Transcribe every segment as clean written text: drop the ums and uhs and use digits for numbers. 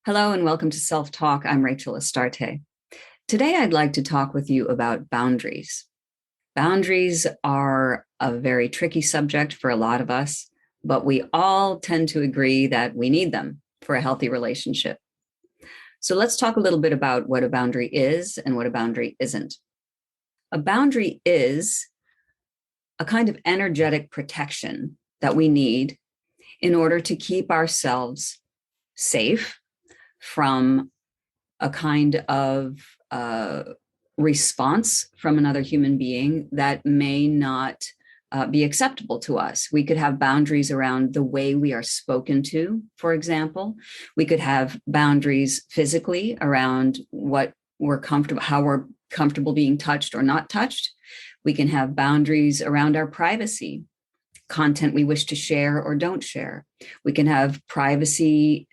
Hello and welcome to Self Talk. I'm Rachel Astarte. Today, I'd like to talk with you about boundaries. Boundaries are a very tricky subject for a lot of us, but we all tend to agree that we need them for a healthy relationship. So let's talk a little bit about what a boundary is and what a boundary isn't. A boundary is a kind of energetic protection that we need in order to keep ourselves safe from a kind of response from another human being that may not be acceptable to us. We could have boundaries around the way we are spoken to, for example. We could have boundaries physically around what we're comfortable, how we're comfortable being touched or not touched. We can have boundaries around our privacy, content we wish to share or don't share. We can have privacy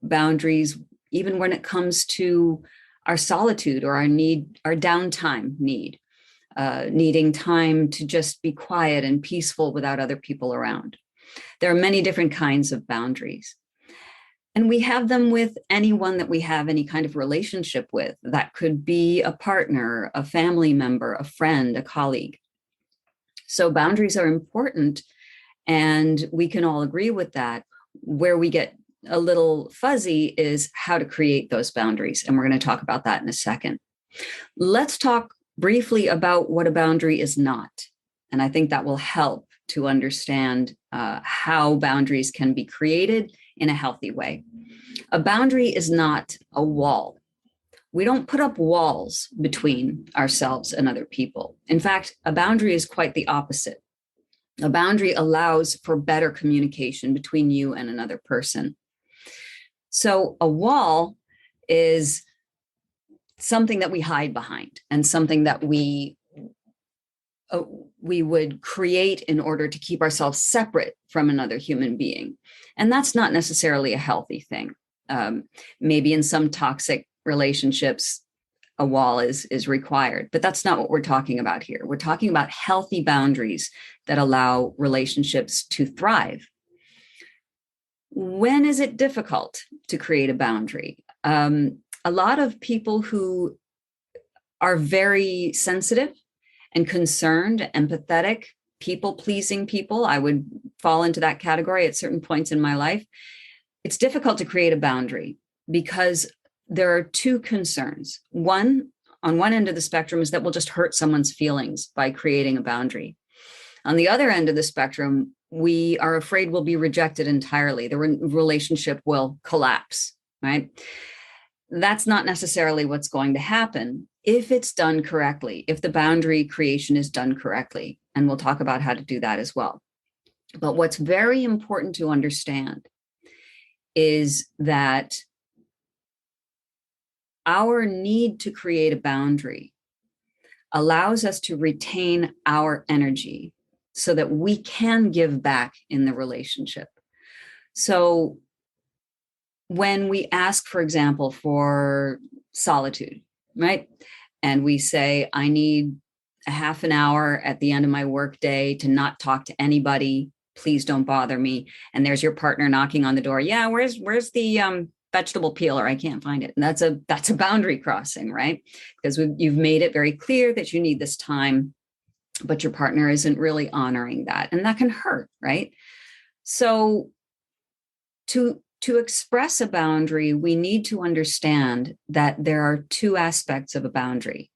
boundaries, even when it comes to our solitude or our downtime need, needing time to just be quiet and peaceful without other people around. There are many different kinds of boundaries. And we have them with anyone that we have any kind of relationship with. That could be a partner, a family member, a friend, a colleague. So boundaries are important, and we can all agree with that. Where we get a little fuzzy is how to create those boundaries. And we're going to talk about that in a second. Let's talk briefly about what a boundary is not. And I think that will help to understand how boundaries can be created in a healthy way. A boundary is not a wall. We don't put up walls between ourselves and other people. In fact, a boundary is quite the opposite. A boundary allows for better communication between you and another person. So a wall is something that we hide behind and something that we would create in order to keep ourselves separate from another human being. And that's not necessarily a healthy thing. Maybe in some toxic relationships, a wall is required, but that's not what we're talking about here. We're talking about healthy boundaries that allow relationships to thrive. When is it difficult to create a boundary? A lot of people who are very sensitive and concerned, empathetic, people-pleasing people, I would fall into that category at certain points in my life. It's difficult to create a boundary because there are two concerns. One, on one end of the spectrum, is that we'll just hurt someone's feelings by creating a boundary. On the other end of the spectrum, we are afraid we'll be rejected entirely. The relationship will collapse, right? That's not necessarily what's going to happen if it's done correctly, if the boundary creation is done correctly. And we'll talk about how to do that as well. But what's very important to understand is that our need to create a boundary allows us to retain our energy so that we can give back in the relationship. So when we ask, for example, for solitude, right? And we say, I need a half an hour at the end of my workday to not talk to anybody. Please don't bother me. And there's your partner knocking on the door. Yeah, where's the vegetable peeler? I can't find it. And that's a boundary crossing, right? Because you've made it very clear that you need this time, but your partner isn't really honoring that. And that can hurt, right? So to express a boundary, we need to understand that there are two aspects of a boundary.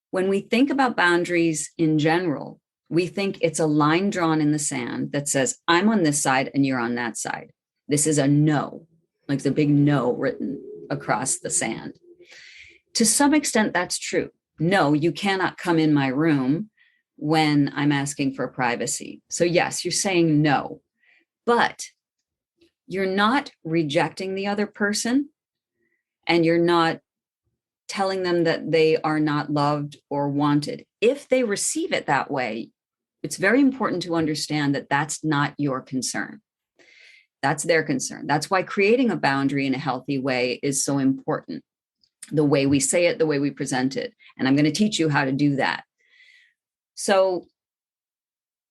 When we think about boundaries in general, we think it's a line drawn in the sand that says, I'm on this side and you're on that side. This is a no, like the big no written across the sand. To some extent, that's true. No, you cannot come in my room when I'm asking for privacy. So yes, you're saying no, but you're not rejecting the other person, and you're not telling them that they are not loved or wanted. If they receive it that way, it's very important to understand that that's not your concern. That's their concern. That's why creating a boundary in a healthy way is so important. The way we say it, the way we present it. And I'm going to teach you how to do that. So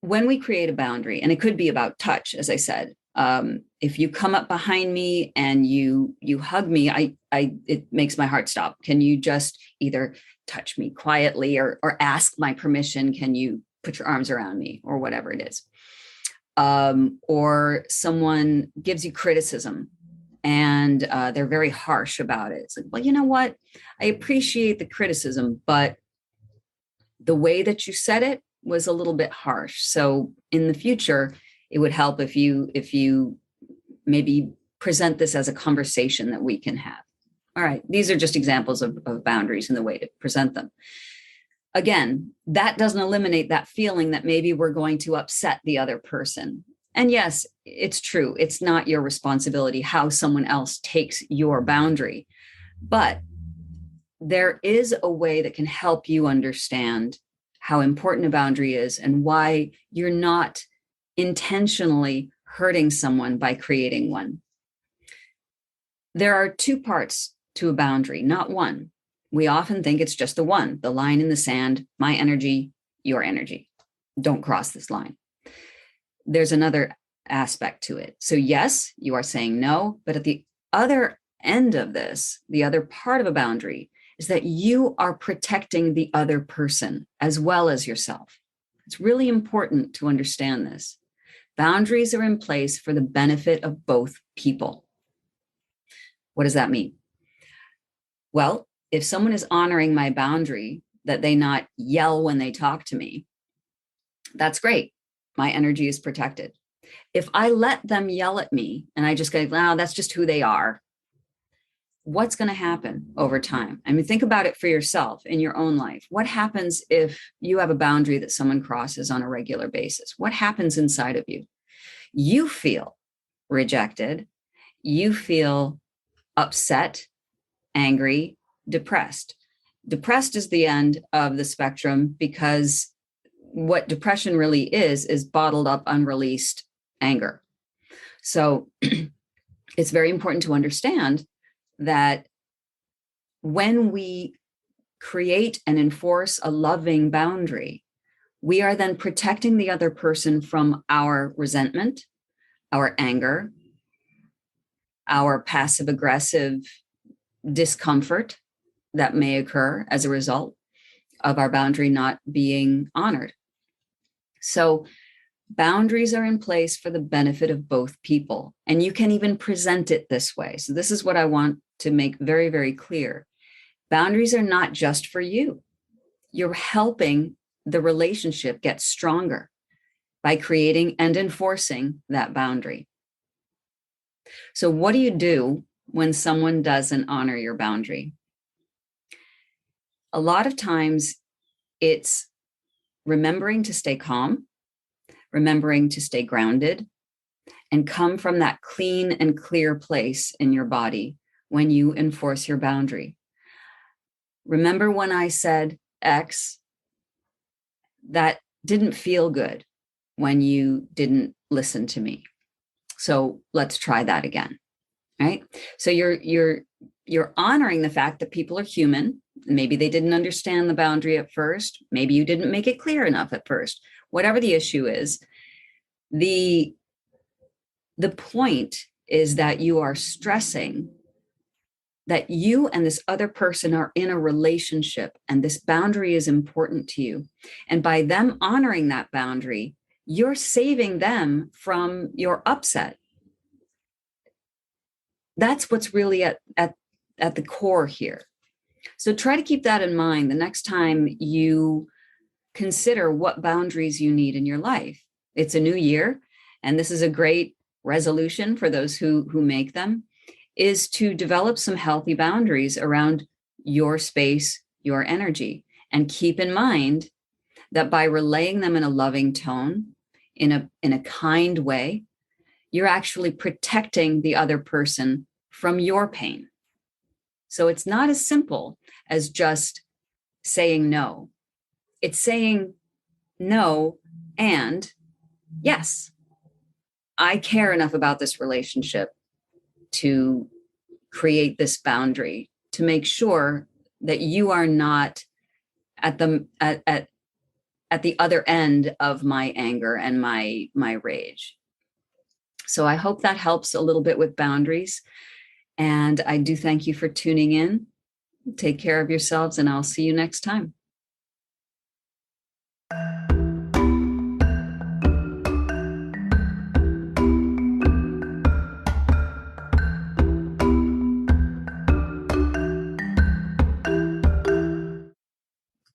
when we create a boundary, and it could be about touch, as I said, If you come up behind me and you hug me, it makes my heart stop. Can you just either touch me quietly or ask my permission? Can you put your arms around me, or whatever it is? Or someone gives you criticism and they're very harsh about it. It's like, well, you know what? I appreciate the criticism, but the way that you said it was a little bit harsh. So in the future, it would help if you maybe present this as a conversation that we can have. All right. These are just examples of boundaries and the way to present them. Again, that doesn't eliminate that feeling that maybe we're going to upset the other person. And yes, it's true. It's not your responsibility how someone else takes your boundary. But there is a way that can help you understand how important a boundary is and why you're not intentionally hurting someone by creating one. There are two parts to a boundary, not one. We often think it's just the one, the line in the sand, my energy, your energy. Don't cross this line. There's another aspect to it. So yes, you are saying no, but at the other end of this, the other part of a boundary is that you are protecting the other person as well as yourself. It's really important to understand this. Boundaries are in place for the benefit of both people. What does that mean? Well, if someone is honoring my boundary that they not yell when they talk to me, that's great. My energy is protected. If I let them yell at me and I just go, wow, that's just who they are, what's going to happen over time? I mean, think about it for yourself in your own life. What happens if you have a boundary that someone crosses on a regular basis? What happens inside of you? You feel rejected. You feel upset, angry, depressed. Depressed is the end of the spectrum, because what depression really is bottled up, unreleased anger. So it's very important to understand that when we create and enforce a loving boundary, we are then protecting the other person from our resentment, our anger, our passive aggressive discomfort that may occur as a result of our boundary not being honored. So boundaries are in place for the benefit of both people. And you can even present it this way. So this is what I want to make very, very clear. Boundaries are not just for you. You're helping the relationship get stronger by creating and enforcing that boundary. So what do you do when someone doesn't honor your boundary? A lot of times it's remembering to stay calm, remembering to stay grounded, and come from that clean and clear place in your body when you enforce your boundary. Remember when I said X, that didn't feel good when you didn't listen to me. So let's try that again, right? So you're honoring the fact that people are human. Maybe they didn't understand the boundary at first. Maybe you didn't make it clear enough at first. Whatever the issue is, the point is that you are stressing that you and this other person are in a relationship, and this boundary is important to you. And by them honoring that boundary, you're saving them from your upset. That's what's really at the core here. So try to keep that in mind the next time you consider what boundaries you need in your life. It's a new year, and this is a great resolution for those who make them, is to develop some healthy boundaries around your space, your energy, and keep in mind that by relaying them in a loving tone, in a kind way, you're actually protecting the other person from your pain. So it's not as simple as just saying no. It's saying no and yes, I care enough about this relationship to create this boundary to make sure that you are not at the other end of my anger and my rage. So I hope that helps a little bit with boundaries. And I do thank you for tuning in. Take care of yourselves, and I'll see you next time.